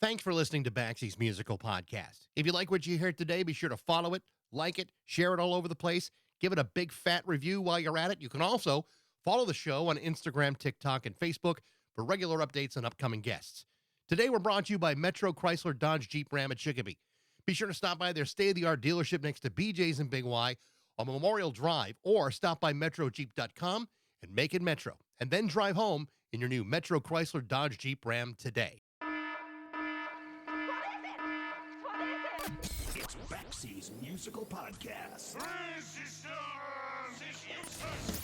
Thanks for listening to Baxie's Musical Podcast. If you like what you hear today, be sure to follow it, like it, share it all over the place, give it a big fat review while you're at it. You can also follow the show on Instagram, TikTok, and Facebook for regular updates on upcoming guests. Today, we're brought to you by Metro Chrysler Dodge Jeep Ram at Chicopee. Be sure to stop by their state-of-the-art dealership next to BJ's and Big Y on Memorial Drive, or stop by MetroJeep.com and make it Metro, and then drive home in your new Metro Chrysler Dodge Jeep Ram today. It's Baxie's Musical Podcast. Resistance is useless.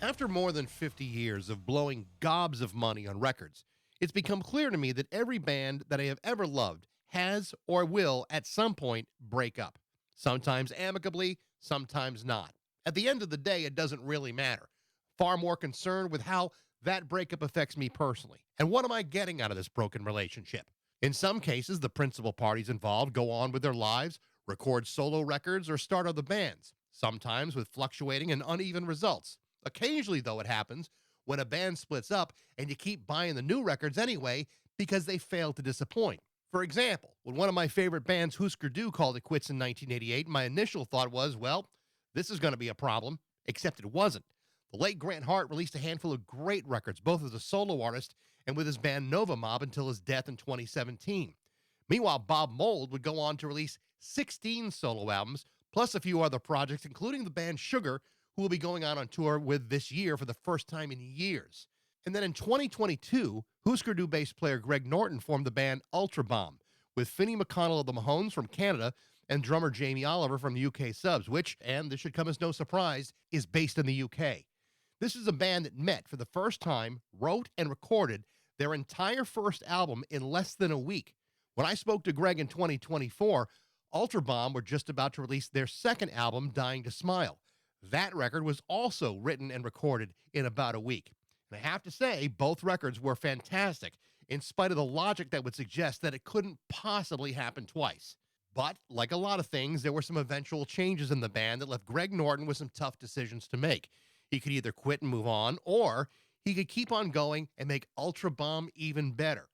After more than 50 years of blowing gobs of money on records, it's become clear to me that every band that I have ever loved has or will at some point break up. Sometimes amicably, sometimes not. At the end of the day, it doesn't really matter. Far more concerned with how that breakup affects me personally. And what am I getting out of this broken relationship? In some cases, the principal parties involved go on with their lives, record solo records, or start other bands, sometimes with fluctuating and uneven results. Occasionally, though, it happens when a band splits up and you keep buying the new records anyway because they failed to disappoint. For example, when one of my favorite bands, Husker, called it quits in 1988, my initial thought was, well, this is going to be a problem, except it wasn't. The late Grant Hart released a handful of great records, both as a solo artist and with his band Nova Mob until his death in 2017. Meanwhile, Bob Mould would go on to release 16 solo albums, plus a few other projects, including the band Sugar, who will be going on tour with this year for the first time in years. And then in 2022, Husker bass player Greg Norton formed the band Ultrabomb with Finney McConnell of the Mahones from Canada and drummer Jamie Oliver from the UK Subs, which, and this should come as no surprise, is based in the UK. This is a band that met for the first time, wrote and recorded their entire first album in less than a week. When I spoke to Greg in 2024, Ultrabomb were just about to release their second album, Dying to Smile. That record was also written and recorded in about a week. And I have to say, both records were fantastic, in spite of the logic that would suggest that it couldn't possibly happen twice. But, like a lot of things, there were some eventual changes in the band that left Greg Norton with some tough decisions to make. He could either quit and move on, or he could keep on going and make Ultrabomb even better.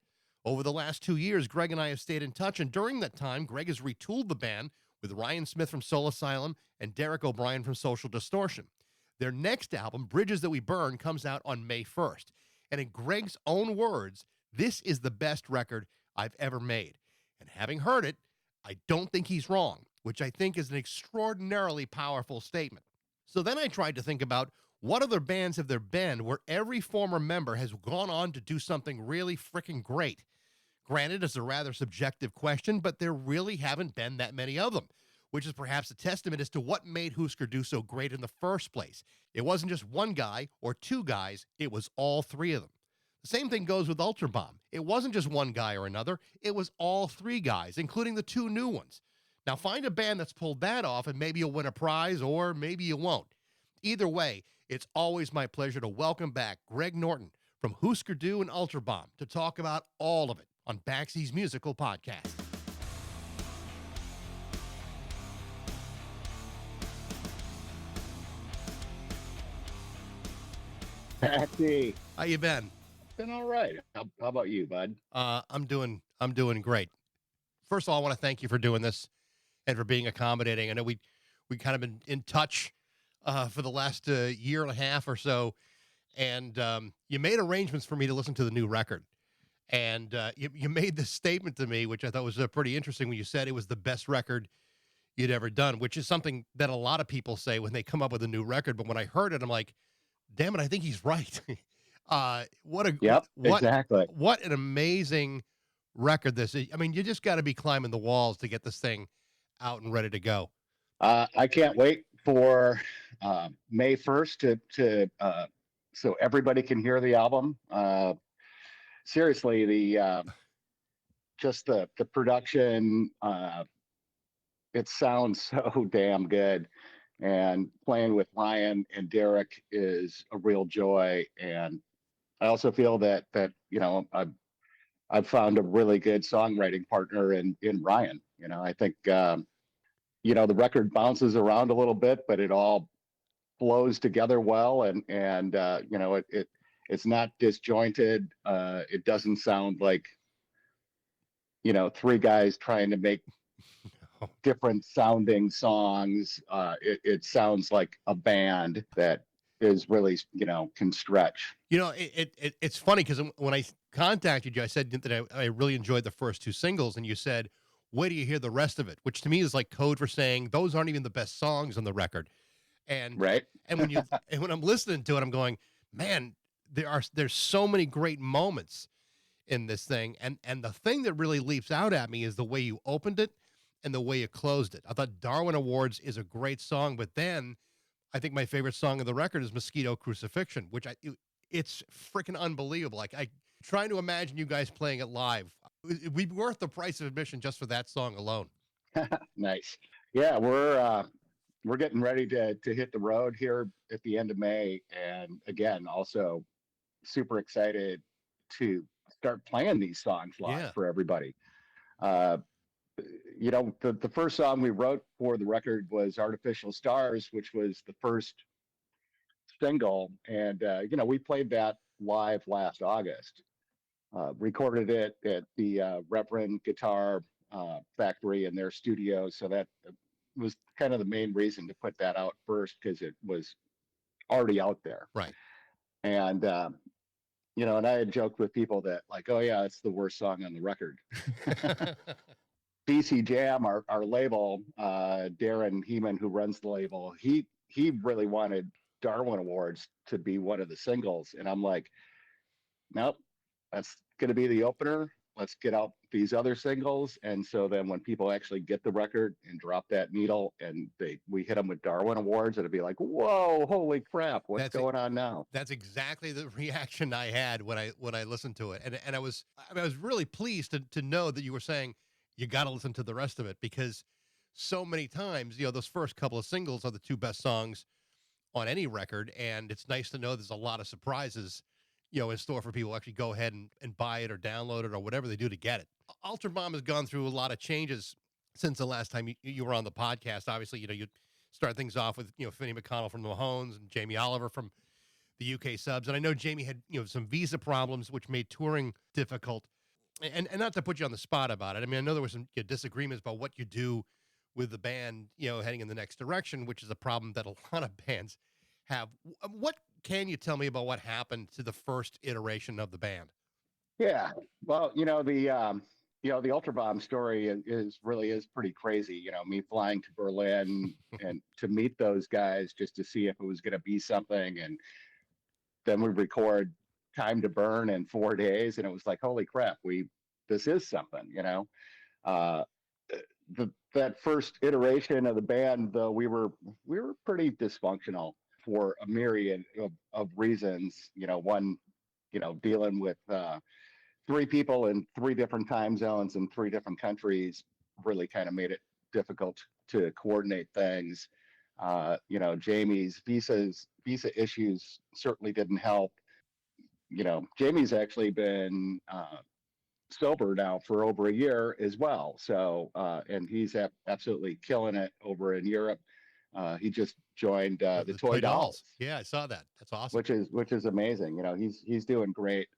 Over the last 2 years, Greg and I have stayed in touch, and during that time, Greg has retooled the band with Ryan Smith from Soul Asylum and Derek O'Brien from Social Distortion. Their next album, Bridges That We Burn, comes out on May 1st. And in Greg's own words, this is the best record I've ever made. And having heard it, I don't think he's wrong, which I think is an extraordinarily powerful statement. So then I tried to think about what other bands have there been where every former member has gone on to do something really freaking great. Granted, it's a rather subjective question, but there really haven't been that many of them, which is perhaps a testament as to what made Husker so great in the first place. It wasn't just one guy or two guys, it was all three of them. The same thing goes with Ultrabomb. It wasn't just one guy or another, it was all three guys, including the two new ones. Now find a band that's pulled that off and maybe you'll win a prize or maybe you won't. Either way, it's always my pleasure to welcome back Greg Norton from Husker and Ultrabomb to talk about all of it on Baxie's Musical Podcast. Baxie. How you been? Been all right. How about you, bud? I'm doing great. First of all, I want to thank you for doing this and for being accommodating. I know we kind of been in touch for the last year and a half or so, and you made arrangements for me to listen to the new record. And you made this statement to me, which I thought was pretty interesting when you said it was the best record you'd ever done, which is something that a lot of people say when they come up with a new record. But when I heard it, I'm like, damn it, I think he's right. Exactly. What an amazing record this is. I mean, you just got to be climbing the walls to get this thing out and ready to go. I can't wait for May 1st to so everybody can hear the album. Seriously, the production, it sounds so damn good, and playing with Ryan and Derek is a real joy. And I also feel that I've found a really good songwriting partner in Ryan. I think the record bounces around a little bit, but it all flows together well, and it's not disjointed. It doesn't sound like three guys trying to make different sounding songs. It sounds like a band that is really can stretch. It's funny because when I contacted you, I said that I really enjoyed the first two singles, and you said, "Wait till you hear the rest of it," which to me is like code for saying those aren't even the best songs on the record. And Right. and when I'm listening to it, I'm going, man, there's so many great moments in this thing, and the thing that really leaps out at me is the way you opened it and the way you closed it. I thought Darwin Awards is a great song, but then I think my favorite song of the record is Mosquito Crucifixion, which it's freaking unbelievable. Like, I trying to imagine you guys playing it live. It'd be worth the price of admission just for that song alone. Nice. Yeah, we're getting ready to hit the road here at the end of May, and again, also super excited to start playing these songs live for everybody. The first song we wrote for the record was Artificial Stars, which was the first single. And, we played that live last August, recorded it at the Reverend Guitar Factory in their studio. So that was kind of the main reason to put that out first, because it was already out there. Right. And, and I had joked with people that like, oh yeah, it's the worst song on the record. BC Jam, our label, Darren Heeman, who runs the label, he really wanted Darwin Awards to be one of the singles. And I'm like, nope, that's going to be the opener. Let's get out these other singles. And so then when people actually get the record and drop that needle and we hit them with Darwin Awards, it'll be like, whoa, holy crap, what's going on now? That's exactly the reaction I had when I listened to it. And I was really pleased to know that you were saying you got to listen to the rest of it, because so many times, those first couple of singles are the two best songs on any record. And it's nice to know there's a lot of surprises in store for people to actually go ahead and buy it or download it or whatever they do to get it. Ultrabomb has gone through a lot of changes since the last time you were on the podcast. Obviously, you start things off with, Finney McConnell from the Mahones and Jamie Oliver from the UK Subs. And I know Jamie had, some visa problems, which made touring difficult. And not to put you on the spot about it. I mean, I know there were some disagreements about what you do with the band, heading in the next direction, which is a problem that a lot of bands have. What can you tell me about what happened to the first iteration of the band? Yeah, well, the Ultrabomb story is pretty crazy. Me flying to Berlin and to meet those guys just to see if it was going to be something, and then we record Time to Burn in 4 days, and it was like, holy crap, this is something. That first iteration of the band, though, we were pretty dysfunctional for a myriad of reasons. One, dealing with three people in three different time zones in three different countries really kind of made it difficult to coordinate things. Jamie's visa issues certainly didn't help. Jamie's actually been sober now for over a year as well. So, and he's absolutely killing it over in Europe. He just joined the Toy Dolls. Yeah, I saw that. That's awesome. Which is amazing. He's doing great.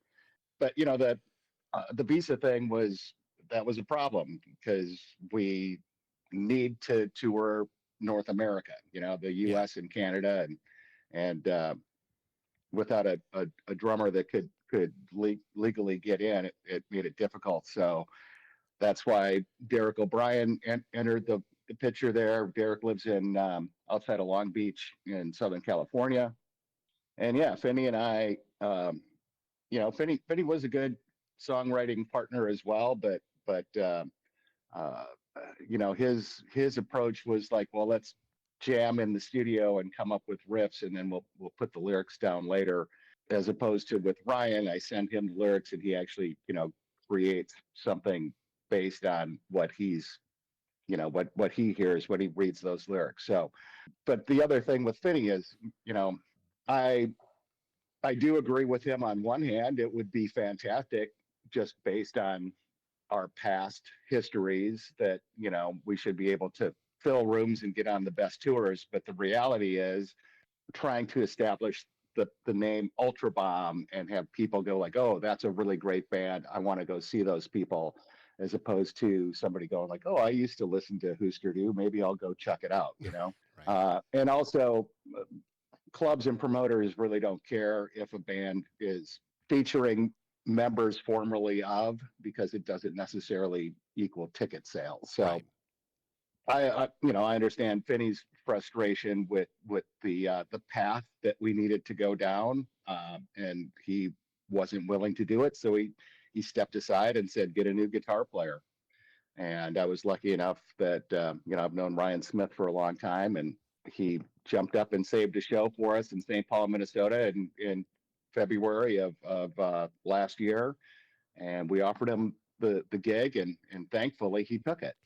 But the visa thing was a problem, because we need to tour North America. The U.S. and Canada, and without a drummer that could legally get in, it made it difficult. So that's why Derek O'Brien entered the picture there. Derek lives in outside of Long Beach in Southern California. And yeah, Finney and I, Finney was a good songwriting partner as well, but his approach was like, well, let's jam in the studio and come up with riffs, and then we'll put the lyrics down later. As opposed to with Ryan, I send him the lyrics and he actually, creates something based on what he's, what he hears when he reads those lyrics. So, but the other thing with Finney is, I do agree with him on one hand. It would be fantastic just based on our past histories that, we should be able to fill rooms and get on the best tours. But the reality is trying to establish the name Ultrabomb and have people go like, oh, that's a really great band. I want to go see those people, as opposed to somebody going like, oh, I used to listen to Husker Du. Maybe I'll go check it out. Right. And also, clubs and promoters really don't care if a band is featuring members formerly of, because it doesn't necessarily equal ticket sales. So Right. I understand Finney's frustration with the path that we needed to go down, and he wasn't willing to do it. So he stepped aside and said, "Get a new guitar player." And I was lucky enough that I've known Ryan Smith for a long time, and he jumped up and saved a show for us in St. Paul, Minnesota, in February of last year, and we offered him the gig, and thankfully he took it.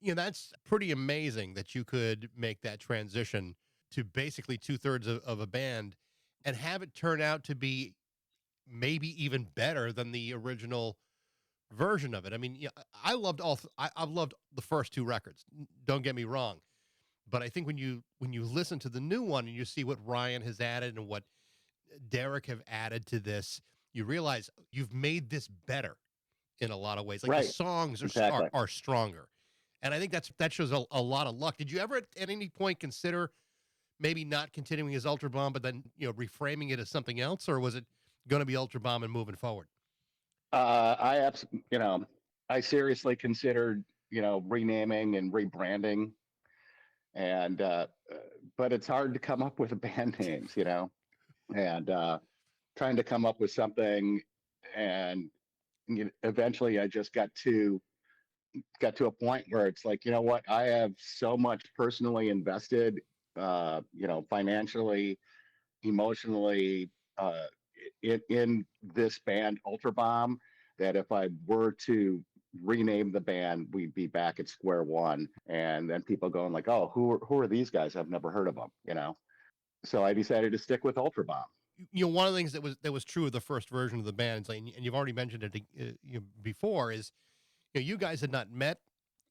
That's pretty amazing that you could make that transition to basically 2/3 of a band and have it turn out to be maybe even better than the original version of it. I mean, yeah, I loved I've loved the first two records. Don't get me wrong, but I think when you listen to the new one and you see what Ryan has added and what Derek have added to this, you realize you've made this better in a lot of ways. Like the Right. songs Exactly. are stronger, and I think that shows a lot of luck. Did you ever at any point consider maybe not continuing as Ultra Bomb, but then reframing it as something else, or was it going to be Ultra Bomb and moving forward? I seriously considered, renaming and rebranding, and but it's hard to come up with band names, and trying to come up with something, and eventually I just got to a point where it's like, you know what, I have so much personally invested, financially, emotionally, in this band Ultra Bomb, that if I were to rename the band, we'd be back at square one, and then people going like, oh, who are these guys? I've never heard of them. So I decided to stick with Ultra Bomb. One of the things that was true of the first version of the band, and you've already mentioned it before, is you guys had not met.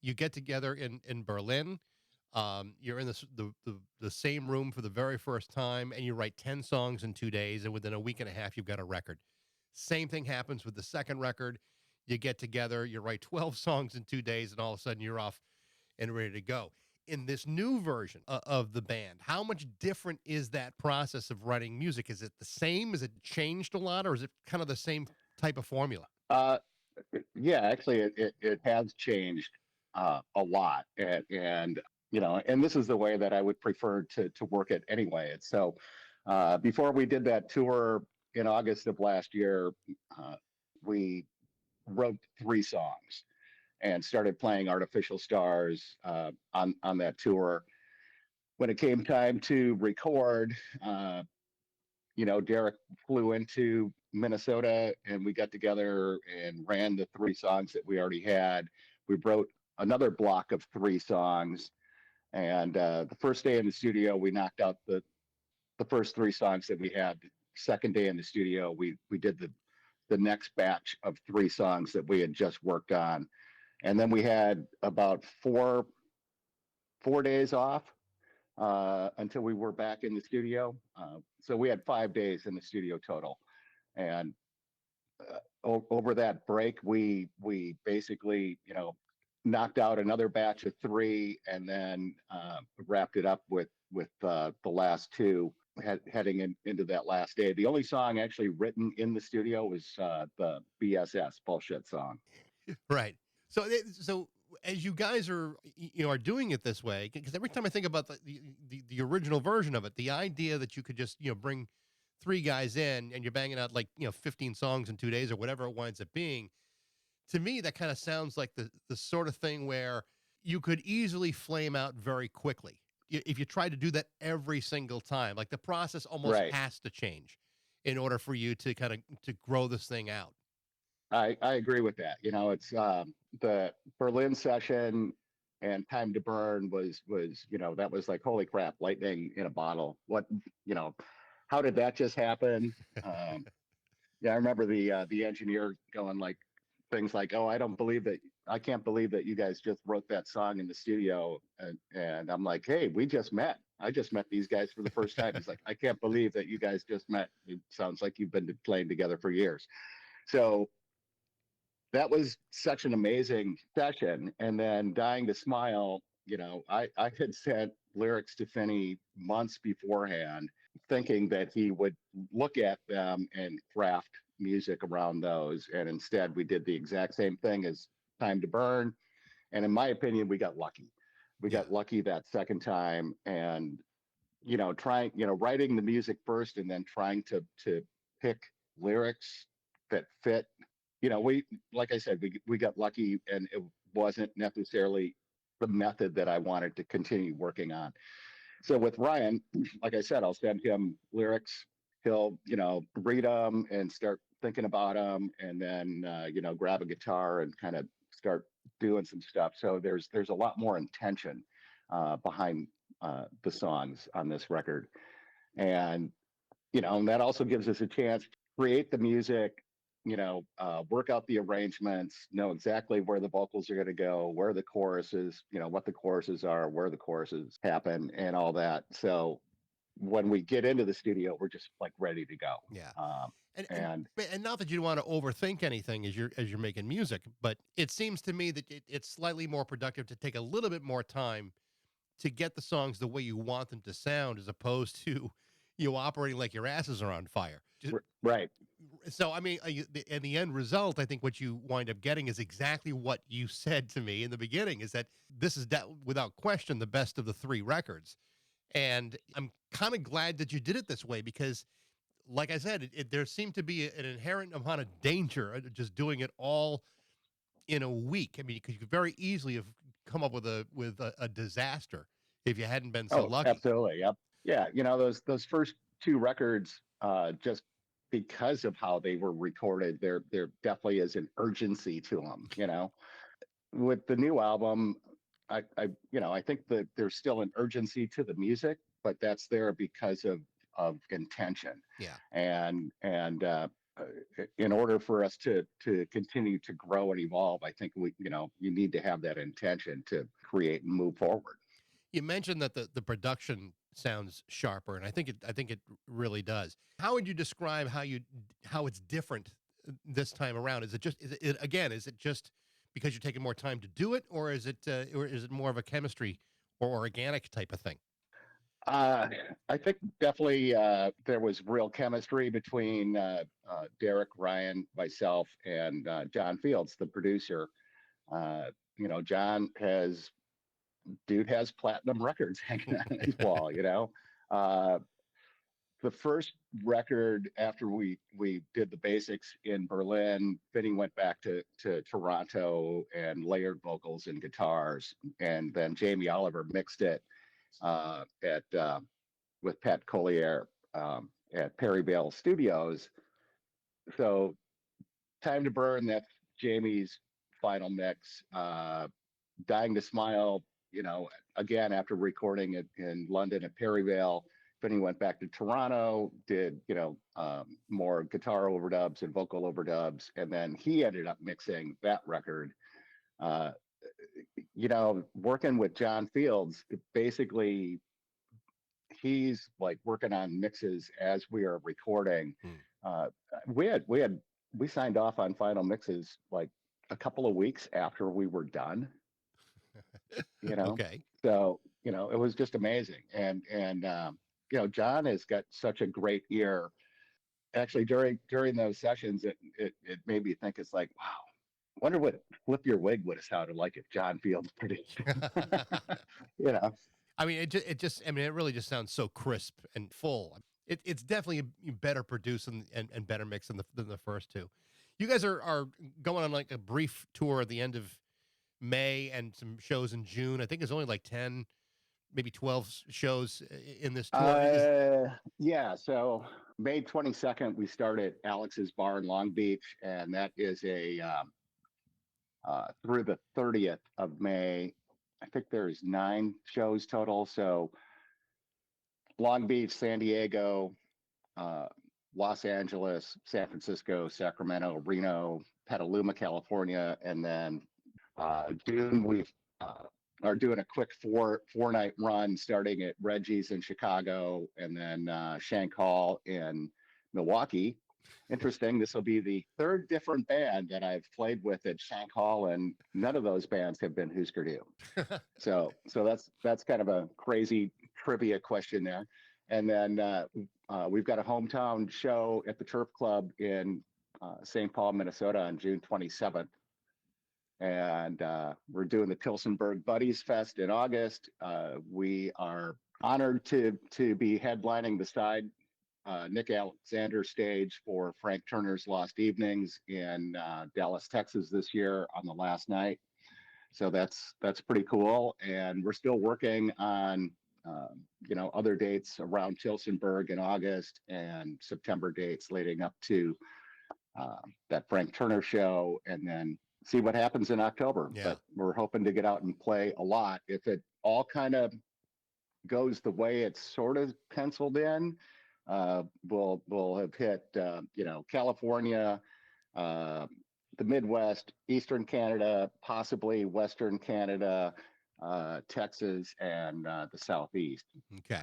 You get together in Berlin. You're in the same room for the very first time, and you write 10 songs in 2 days, and within a week and a half, you've got a record. Same thing happens with the second record. You get together, you write 12 songs in 2 days, and all of a sudden you're off and ready to go. In this new version of the band, how much different is that process of writing music? Is it the same? Is it changed a lot, or is it kind of the same type of formula? Yeah, actually, it has changed a lot, and and this is the way that I would prefer to work it anyway. It's so before we did that tour in August of last year, we wrote 3 songs and started playing Artificial Stars on that tour. When it came time to record, Derek flew into Minnesota, and we got together and ran the 3 songs that we already had. We wrote another block of 3 songs, and the first day in the studio, we knocked out the first 3 songs that we had. Second day in the studio, we did the next batch of 3 songs that we had just worked on, and then we had about four days off until we were back in the studio. So we had 5 days in the studio total, and over that break, we basically knocked out another batch of 3, and then wrapped it up with the last 2 heading into that last day. The only song actually written in the studio was the BSS bullshit song. Right. So as you guys are are doing it this way, because every time I think about the original version of it, the idea that you could just bring 3 guys in and you're banging out like 15 songs in 2 days or whatever it winds up being, to me that kind of sounds like the sort of thing where you could easily flame out very quickly if you try to do that every single time. Like the process almost Right. has to change in order for you to kind of to grow this thing out. I agree with that. It's the Berlin session and Time to Burn was that was like, holy crap, lightning in a bottle. What how did that just happen? Yeah, I remember the engineer going like things like, "Oh, I can't believe that you guys just wrote that song in the studio." And I'm like, "Hey, we just met. I just met these guys for the first time." He's like, "I can't believe that you guys just met. It sounds like you've been playing together for years." So that was such an amazing session. And then Dying to Smile, I had sent lyrics to Finney months beforehand, thinking that he would look at them and craft music around those. And instead, we did the exact same thing as Time to Burn. And in my opinion, we got lucky. We Yeah. got lucky that second time. And, writing the music first and then trying to pick lyrics that fit. Like I said, we got lucky, and it wasn't necessarily the method that I wanted to continue working on. So with Ryan, like I said, I'll send him lyrics. He'll, read them and start thinking about them, and then, grab a guitar and kind of start doing some stuff. So there's a lot more intention behind the songs on this record, and and that also gives us a chance to create the music, work out the arrangements, know exactly where the vocals are going to go, where the choruses, what the choruses are, where the choruses happen, and all that. So when we get into the studio, we're just like ready to go. Yeah. Um, And, and and and not that you want to overthink anything as you're making music, but it seems to me that it's slightly more productive to take a little bit more time to get the songs the way you want them to sound, as opposed to you operating like your asses are on fire. right, So, I mean, in the end result, I think what you wind up getting is exactly what you said to me in the beginning: is that this is without question the best of the three records. And I'm kind of glad that you did it this way because, like I said, there seemed to be an inherent amount of danger just doing it all in a week. I mean, because you could very easily have come up with a disaster if you hadn't been so oh, lucky. absolutely, yep, yeah. Those first two records, just because of how they were recorded, there definitely is an urgency to them. With the new album, I think that there's still an urgency to the music, but that's there because of intention. Yeah. And in order for us to continue to grow and evolve, I think you need to have that intention to create and move forward. You mentioned that the production sounds sharper, and I think it really does. How would you describe how it's different this time around? Is it just because you're taking more time to do it, or is it more of a chemistry or organic type of thing? Uh, I think definitely there was real chemistry between Derek, Ryan, myself, and John Fields, the producer. John has platinum records hanging on his wall. Uh, the first record after we did the basics in Berlin, Vinny went back to Toronto and layered vocals and guitars, and then Jamie Oliver mixed it at with Pat Collier at Perryvale Studios. So Time to Burn, that's Jamie's final mix. Dying to Smile, again, after recording it in London at Perryvale, then he went back to Toronto, did, more guitar overdubs and vocal overdubs. And then he ended up mixing that record. Uh, Working with John Fields, basically, he's like working on mixes as we are recording. Hmm. Uh, we signed off on final mixes like a couple of weeks after we were done. you know Okay. so it was just amazing. And John has got such a great ear. Actually, during those sessions, it made me think, it's like, wow, wonder what Flip Your Wig would have sounded like if John Fields produced it. you know I mean, I mean, it really just sounds so crisp and full. It's definitely better produced and better mixed than the first two. You guys are going on like a brief tour at the end of May and some shows in June. I think there's only like 10, maybe 12 shows in this tour. yeah, so May 22nd we start at Alex's Bar in Long Beach, and that is a through the 30th of May. I think there's 9 shows total. So Long Beach, San Diego, uh, Los Angeles, San Francisco, Sacramento, Reno, Petaluma, California, and then June we are doing a quick four night run starting at Reggie's in Chicago and then Shank Hall in Milwaukee. Interesting. This will be the third different band that I've played with at Shank Hall, and none of those bands have been Husker Du. So that's kind of a crazy trivia question there. And then we've got a hometown show at the Turf Club in St. Paul, Minnesota on June 27th. And we're doing the Tilsonburg Buddies Fest in August. We are honored to be headlining the side Nick Alexander stage for Frank Turner's Lost Evenings in Dallas, Texas this year on the last night. So that's pretty cool. And we're still working on other dates around Tilsonburg in August and September dates leading up to that Frank Turner show, and then see what happens in October. Yeah. But we're hoping to get out and play a lot. If it all kind of goes the way it's sort of penciled in, we'll have hit California, the Midwest, Eastern Canada, possibly Western Canada, Texas, and the Southeast. Okay.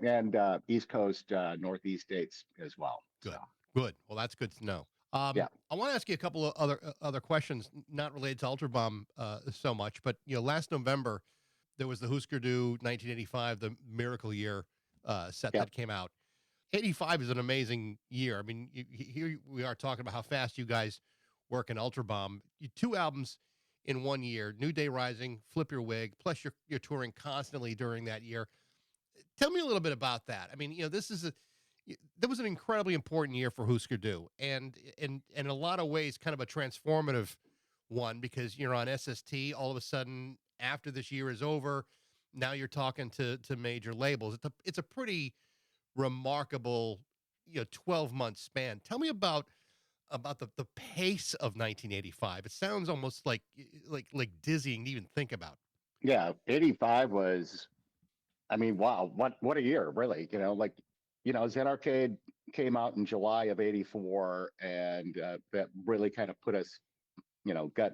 And East Coast, Northeast states as well. Good. So. Good. Well, that's good to know. Yeah. I want to ask you a couple of other questions, not related to Ultrabomb so much, but last November there was the Husker Du 1985, the Miracle Year set that came out. 85 is an amazing year. I mean, here we are talking about how fast you guys work in Ultrabomb. 2 albums in 1 year, New Day Rising, Flip Your Wig, plus you're touring constantly during that year. Tell me a little bit about that. I mean, that was an incredibly important year for Husker Du, and in a lot of ways, kind of a transformative one, because you're on SST all of a sudden after this year is over. Now you're talking to major labels. It's a pretty remarkable 12-month span. Tell me about the pace of 1985. It sounds almost like dizzying to even think about. Yeah, 85 was, I mean, wow, what a year, really. Zen Arcade came out in July of 84, and that really kind of put us, got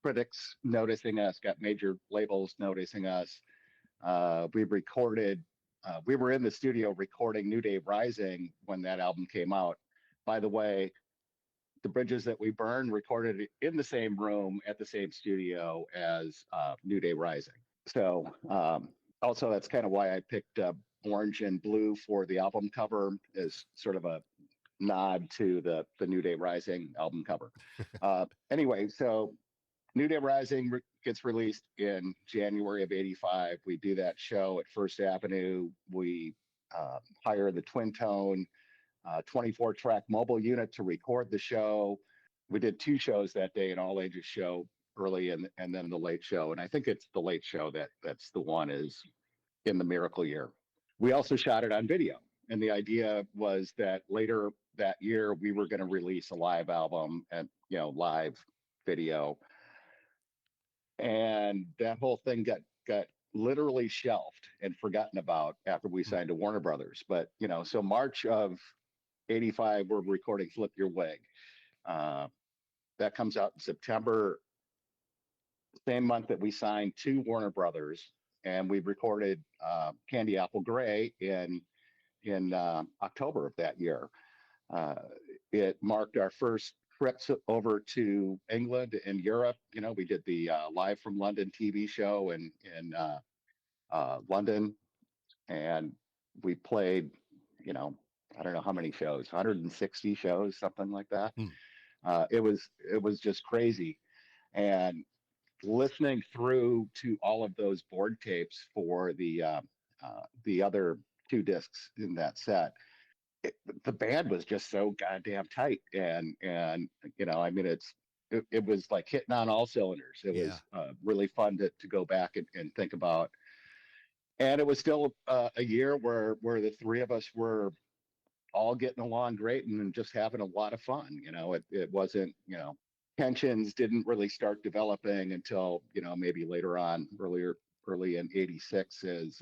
critics noticing us, got major labels noticing us. We were in the studio recording New Day Rising when that album came out. By the way, The Bridges That We Burn recorded in the same room at the same studio as New Day Rising. So also that's kind of why I picked orange and blue for the album cover, as sort of a nod to the New Day Rising album cover. Anyway, so New Day Rising gets released in January of 85. We do that show at First Avenue. We hire the Twin Tone 24-track mobile unit to record the show. We did 2 shows that day, an all ages show early and then the late show. And I think it's the late show that's the one is in the Miracle Year. We also shot it on video. And the idea was that later that year, we were going to release a live album and, live video. And that whole thing got literally shelved and forgotten about after we signed to Warner Brothers. But, so March of 85, we're recording Flip Your Wig. That comes out in September, same month that we signed to Warner Brothers. And we recorded Candy Apple Gray in October of that year. It marked our first trips over to England and Europe. We did the Live from London TV show in London, and we played, I don't know how many shows, 160 shows, something like that. It was just crazy. And listening through to all of those board tapes for the other 2 discs in that set, the band was just so goddamn tight, and I mean, it was like hitting on all cylinders. It was really fun to go back and think about. And it was still a year where the 3 of us were all getting along great and just having a lot of fun. It wasn't, tensions didn't really start developing until, maybe later on, early in 86 is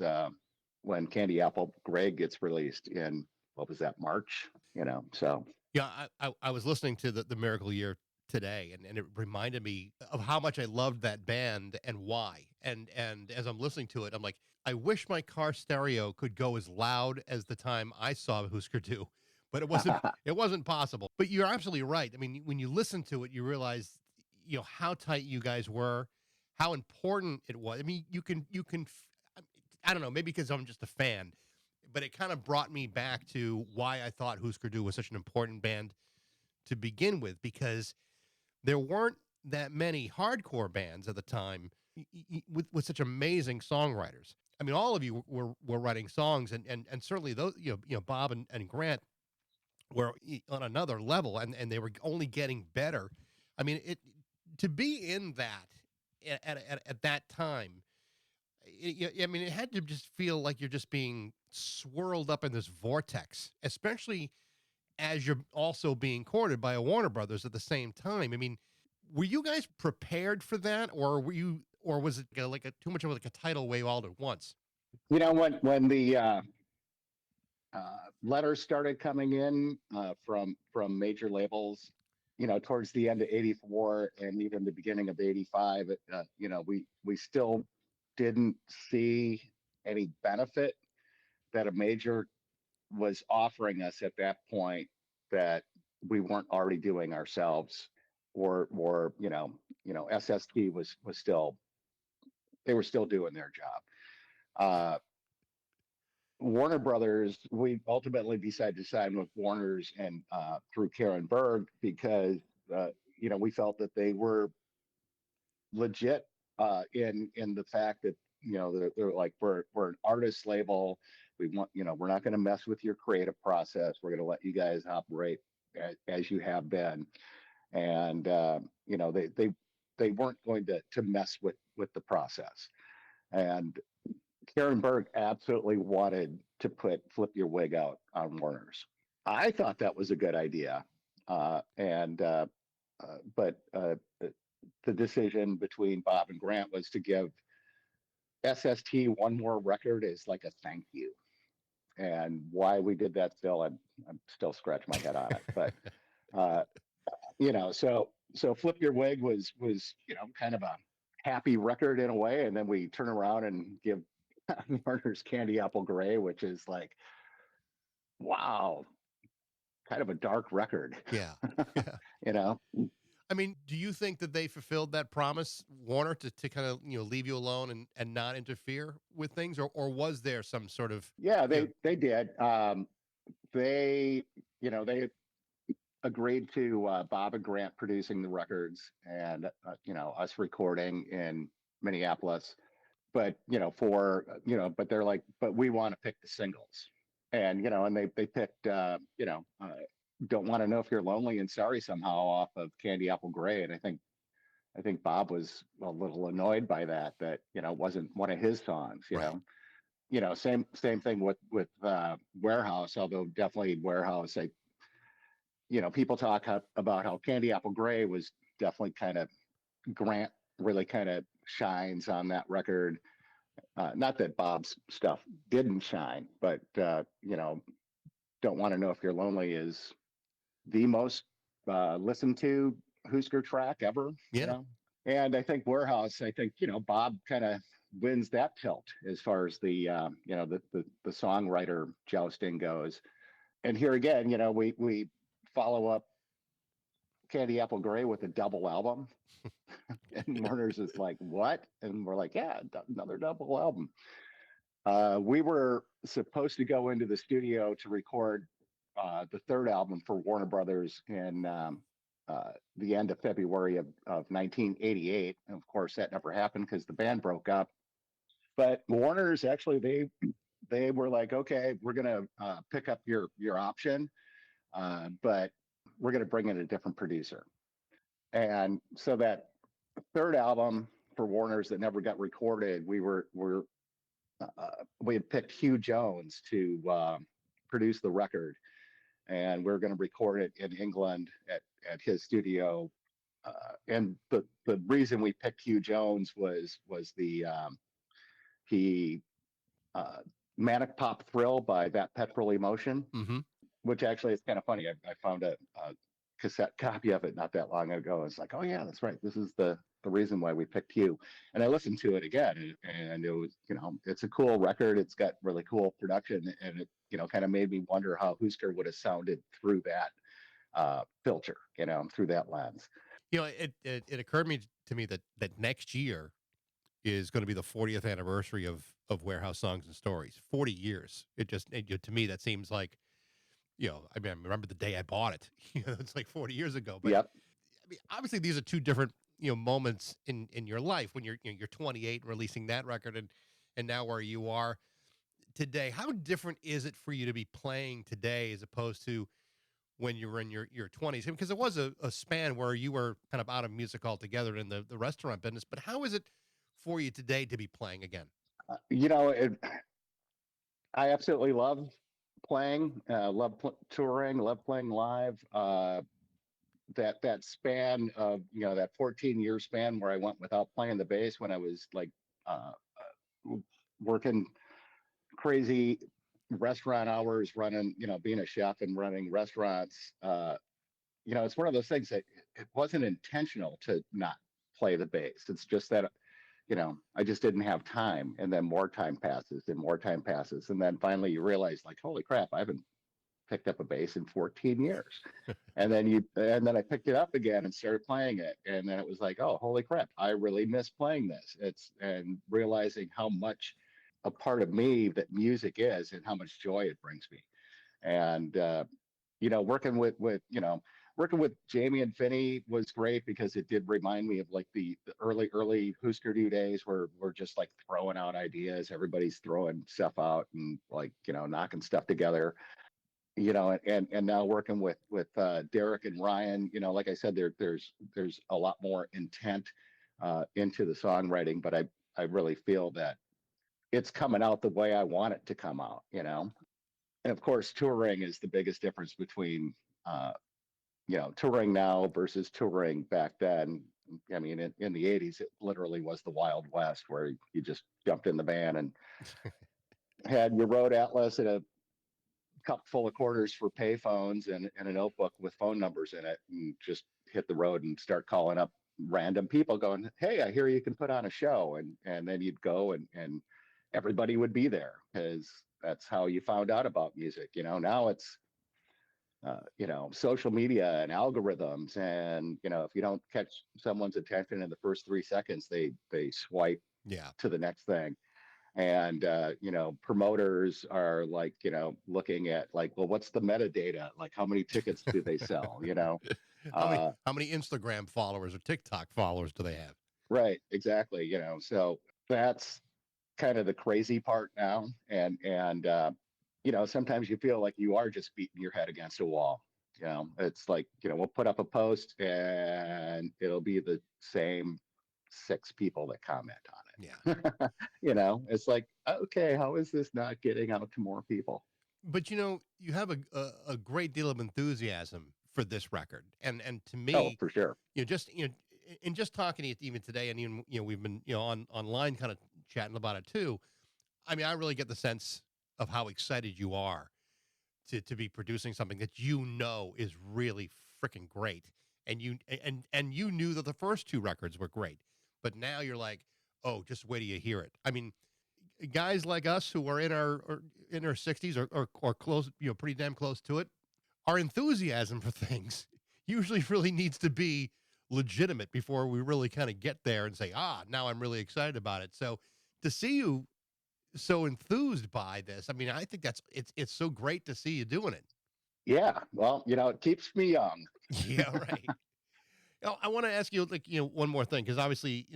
when Candy Apple Gray gets released in, what was that, March? So Yeah, I was listening to the Miracle Year today, and it reminded me of how much I loved that band and why. And as I'm listening to it, I'm like, I wish my car stereo could go as loud as the time I saw Husker do, but it wasn't possible. But you're absolutely right. I mean, when you listen to it, you realize, how tight you guys were, how important it was. I mean, I don't know, maybe because I'm just a fan, but it kind of brought me back to why I thought Husker Du was such an important band to begin with, because there weren't that many hardcore bands at the time with such amazing songwriters. I mean, all of you were writing songs, and certainly those, Bob and Grant were on another level, and they were only getting better. I mean, to be in that at that time, I mean, it had to just feel like you're just being swirled up in this vortex, especially as you're also being courted by a Warner Brothers at the same time. I mean, were you guys prepared for that, or or was it like too much of like a tidal wave all at once? when the letters started coming in from major labels, towards the end of '84 and even the beginning of '85, we still didn't see any benefit that a major was offering us at that point that we weren't already doing ourselves, or SST was still, they were still doing their job. Warner Brothers, we ultimately decided to sign with Warner's and through Karen Berg because we felt that they were legit in the fact that they're like, we're an artist label. We want, we're not going to mess with your creative process. We're going to let you guys operate as you have been, and they weren't going to mess with the process. And Karen Berg absolutely wanted to put Flip Your Wig out on Warner's. I thought that was a good idea, but the decision between Bob and Grant was to give SST one more record as like a thank you. And why we did that still, I'm still scratching my head on it. But so Flip Your Wig was kind of a happy record in a way, and then we turn around and give Warner's Candy Apple Gray, which is like, wow, kind of a dark record. Yeah. I mean, do you think that they fulfilled that promise, Warner, to kind of leave you alone and not interfere with things, or was there some sort of? Yeah, they did. They agreed to Bob and Grant producing the records, and us recording in Minneapolis. But but they're like, but we want to pick the singles, and and they picked Don't Want to Know If You're Lonely and Sorry Somehow off of Candy Apple Gray. And I think Bob was a little annoyed by that wasn't one of his songs. Same thing with Warehouse, although definitely Warehouse, people talk about how Candy Apple Gray was definitely kind of, Grant really kind of shines on that record. Not that Bob's stuff didn't shine, but Don't Want to Know If You're Lonely is the most listened to Husker track ever. Yeah. And I think Warehouse, Bob kind of wins that tilt as far as the songwriter jousting goes. And here again, we follow up Candy Apple Gray with a double album. And Warner's is like, what? And we're like, yeah, another double album. We were supposed to go into the studio to record the third album for Warner Brothers in the end of February of 1988. And of course, that never happened because the band broke up. But Warner's actually, they were like, okay, we're going to pick up your option, but we're going to bring in a different producer. And so that third album for Warner's that never got recorded, we had picked Hugh Jones to produce the record, and we are going to record it in England at his studio. And the reason we picked Hugh Jones was Manic Pop Thrill by That Petrol Emotion. Mm-hmm. which actually is kind of funny. I found a cassette copy of it not that long ago. It's like, oh yeah, that's right. This is the reason why we picked you. And I listened to it again, and it was, it's a cool record. It's got really cool production, and it, kind of made me wonder how Husker would have sounded through that filter, through that lens. It occurred to me that next year is going to be the 40th anniversary of Warehouse Songs and Stories. 40 years. To me, that seems like, I mean, I remember the day I bought it. It's like 40 years ago. But Yep. I mean, obviously, these are two different moments in your life when you're 28 and releasing that record, and now where you are today. How different is it for you to be playing today as opposed to when you were in your 20s? Because it was a span where you were kind of out of music altogether in the restaurant business. But how is it for you today to be playing again? I absolutely love playing, touring, love playing live. That span of, that 14-year span where I went without playing the bass when I was like working crazy restaurant hours, running, being a chef and running restaurants. It's one of those things that it wasn't intentional to not play the bass. It's just that, I just didn't have time. And then more time passes and more time passes. And then finally you realize, like, holy crap, I haven't picked up a bass in 14 years. and then I picked it up again and started playing it. And then it was like, oh, holy crap, I really miss playing this. And realizing how much a part of me that music is and how much joy it brings me. And, working with Jamie and Finney was great because it did remind me of like the early Husker Du days where we're just like throwing out ideas. Everybody's throwing stuff out and like, knocking stuff together, and now working with Derek and Ryan, like I said, there's a lot more intent into the songwriting, but I really feel that it's coming out the way I want it to come out, And of course, touring is the biggest difference between, touring now versus touring back then. I mean, in the 80s, it literally was the Wild West where you just jumped in the van and had your road atlas and a cup full of quarters for payphones and a notebook with phone numbers in it, and just hit the road and start calling up random people going, hey, I hear you can put on a show. And then you'd go and everybody would be there because that's how you found out about music. Now it's, social media and algorithms. And, if you don't catch someone's attention in the first 3 seconds, they swipe to the next thing. And, promoters are like, looking at like, well, what's the metadata? Like, how many tickets do they sell? How many Instagram followers or TikTok followers do they have? Right. Exactly. So that's kind of the crazy part now. And sometimes you feel like you are just beating your head against a wall. It's like, we'll put up a post and it'll be the same 6 people that comment on it. Yeah. It's like, okay, how is this not getting out to more people? But you have a great deal of enthusiasm for this record, and to me, Oh, for sure. In just talking to you even today, and even we've been online kind of chatting about it too. I mean, I really get the sense of how excited you are to be producing something that is really freaking great, and you knew that the first 2 records were great, but now you're like, oh, just wait till you hear it. I mean, guys like us who are in our 60s or close, pretty damn close to it, our enthusiasm for things usually really needs to be legitimate before we really kind of get there and say, now I'm really excited about it. So to see you so enthused by this, I mean, I think it's so great to see you doing it. Yeah. Well, it keeps me young. Yeah, right. I want to ask you, like, one more thing, because obviously,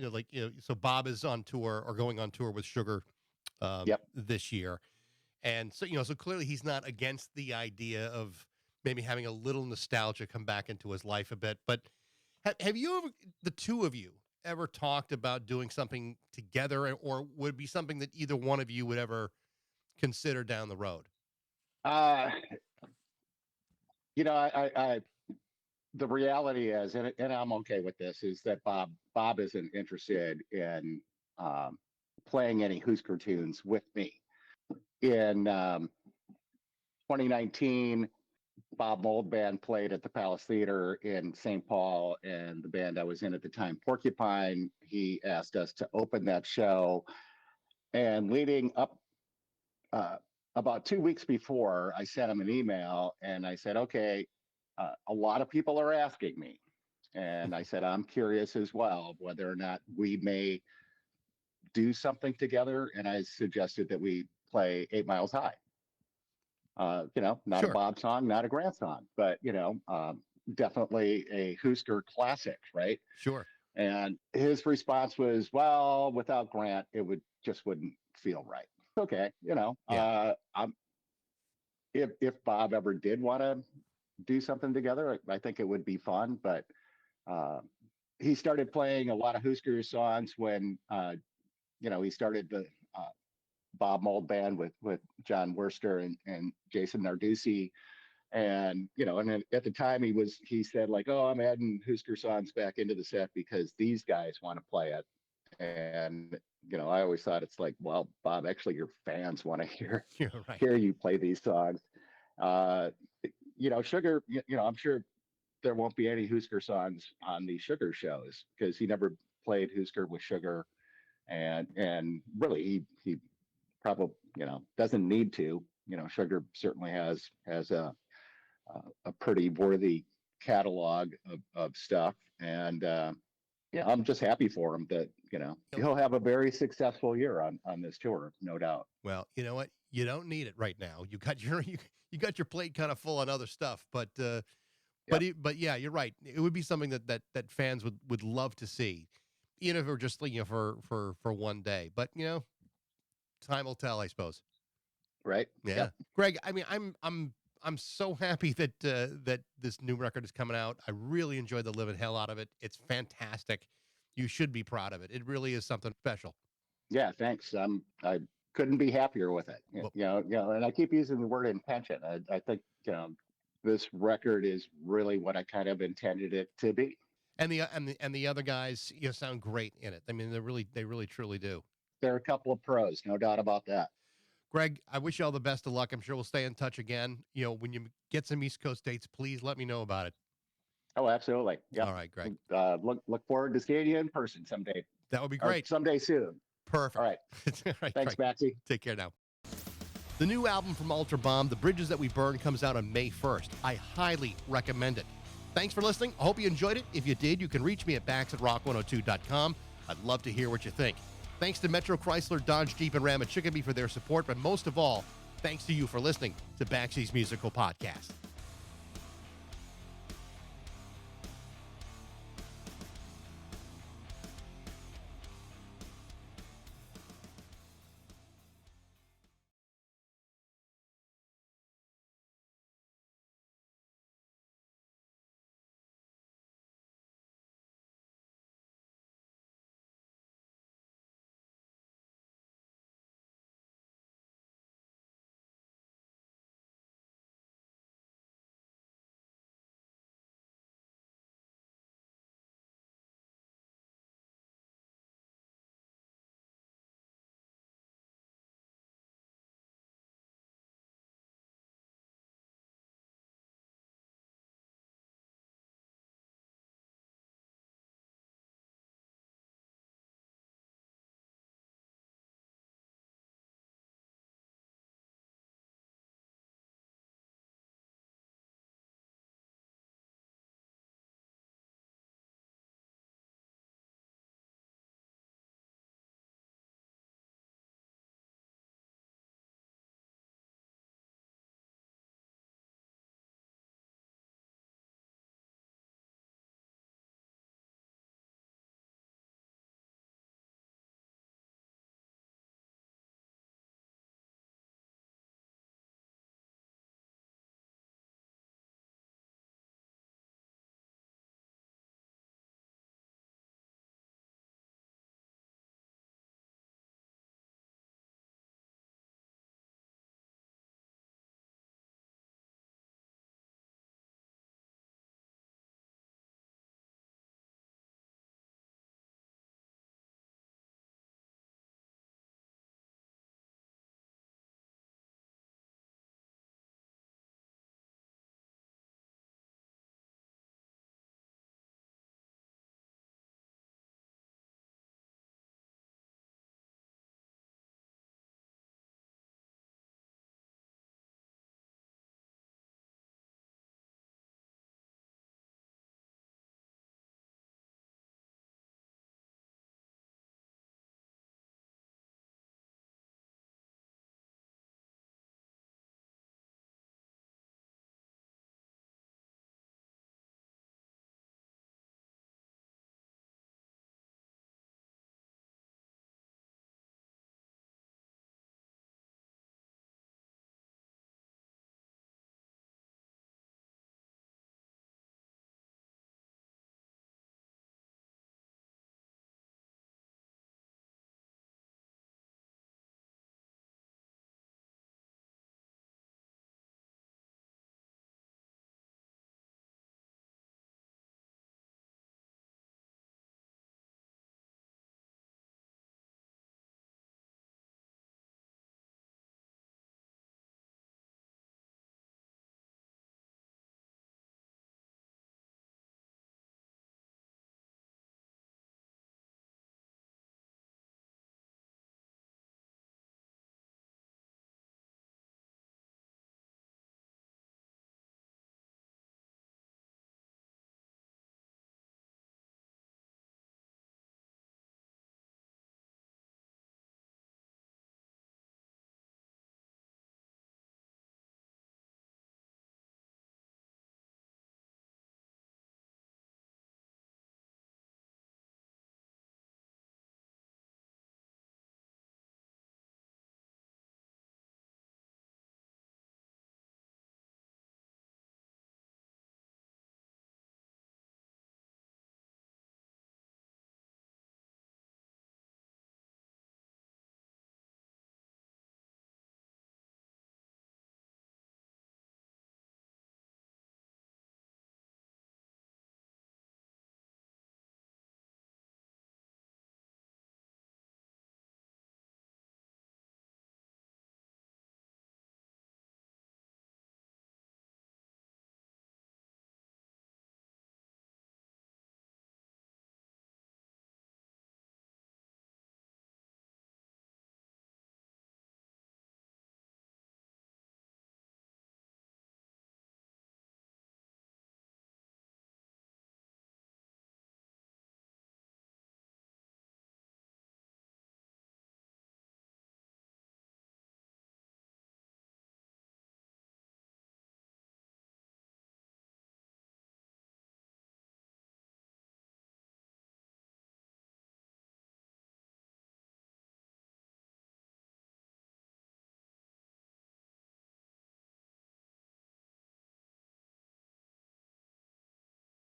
so Bob is on tour or going on tour with Sugar Yep. this year. And so, so clearly he's not against the idea of maybe having a little nostalgia come back into his life a bit. But have you ever, the two of you, ever talked about doing something together, or would it be something that either one of you would ever consider down the road? I the reality is, and I'm okay with this, is that Bob isn't interested in playing any Husker tunes with me. In 2019, Bob Mould band played at the Palace Theater in St. Paul, and the band I was in at the time, Porcupine, he asked us to open that show. And leading up, about 2 weeks before, I sent him an email and I said, okay, a lot of people are asking me. And I said, I'm curious as well whether or not we may do something together. And I suggested that we play 8 Miles High. Not Sure. a Bob song, not a Grant song, but, definitely a Husker classic, right? Sure. And his response was, well, without Grant, it wouldn't feel right. Okay. If Bob ever did want to do something together, I think it would be fun, but he started playing a lot of Husker songs when, he started the Bob Mould band with John Worster and Jason Narducci. And, and at the time he said like, oh, I'm adding Husker songs back into the set because these guys want to play it. And, I always thought it's like, well, Bob, actually your fans want to hear you play these songs. Sugar, I'm sure there won't be any Husker songs on the Sugar shows because he never played Husker with Sugar. And really he probably, doesn't need to. Sugar certainly has a pretty worthy catalog of stuff. And I'm just happy for him that, he'll have a very successful year on this tour, no doubt. Well, you know what? You don't need it right now. You got your plate kind of full on other stuff, but yeah, you're right. It would be something that fans would love to see, even if it were just, for one day, but time will tell, I suppose. Right. Yeah. Yep. Greg, I mean, I'm so happy that this new record is coming out. I really enjoyed the living hell out of it. It's fantastic. You should be proud of it. It really is something special. Yeah, thanks. I couldn't be happier with it. Well, and I keep using the word intention. I think this record is really what I kind of intended it to be. And the other guys, sound great in it. I mean, they really truly do. They're a couple of pros, no doubt about that. Greg, I wish you all the best of luck. I'm sure we'll stay in touch again. When you get some East Coast dates, please let me know about it. Oh, absolutely. Yeah. All right, Greg. Look forward to seeing you in person someday. That would be great. Or someday soon. Perfect. All right. All right, thanks, Greg. Baxie. Take care now. The new album from Ultrabomb, The Bridges That We Burn, comes out on May 1st. I highly recommend it. Thanks for listening. I hope you enjoyed it. If you did, you can reach me at bax@rock102.com. I'd love to hear what you think. Thanks to Metro Chrysler, Dodge, Jeep, and Ram at Chicopee for their support, but most of all, thanks to you for listening to Baxie's Musical Podcast.